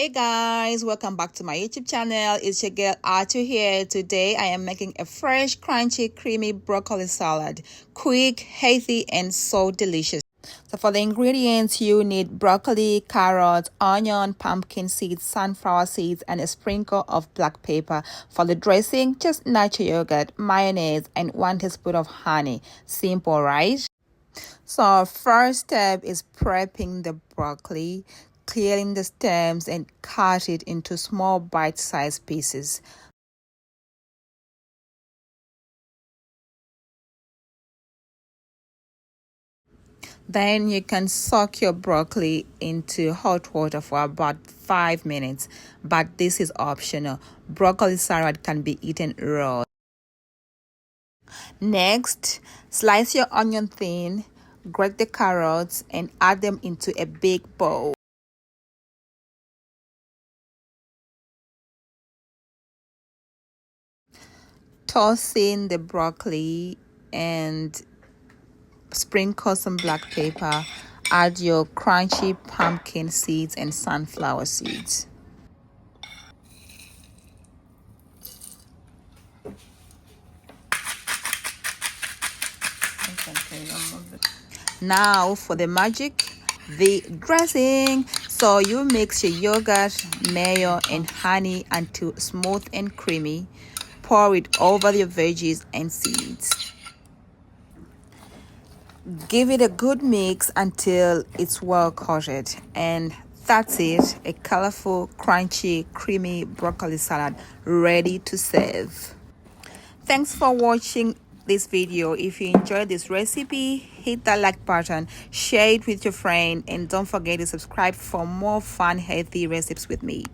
Hey guys, welcome back to my YouTube channel. It's your girl Artu here. Today I am making a fresh, crunchy, creamy broccoli salad. Quick, healthy, and so delicious. So for the ingredients, you need broccoli, carrots, onion, pumpkin seeds, sunflower seeds, and a sprinkle of black pepper. For the dressing, just natural yogurt, mayonnaise, and 1 teaspoon of honey. Simple, right? So first step is prepping the broccoli, clearing the stems and cut it into small bite-sized pieces. Then you can soak your broccoli into hot water for about 5 minutes, but this is optional. Broccoli salad can be eaten raw. Next, slice your onion thin, grate the carrots, and add them into a big bowl. Toss in the broccoli and sprinkle some black pepper. Add your crunchy pumpkin seeds and sunflower seeds. Now for the magic, the dressing. So you mix your yogurt, mayo, and honey until smooth and creamy. Pour it over your veggies and seeds. Give it a good mix until it's well coated, and that's it, a colorful, crunchy, creamy broccoli salad ready to serve. Thanks for watching this video. If you enjoyed this recipe, hit that like button, share it with your friend, and don't forget to subscribe for more fun, healthy recipes with me.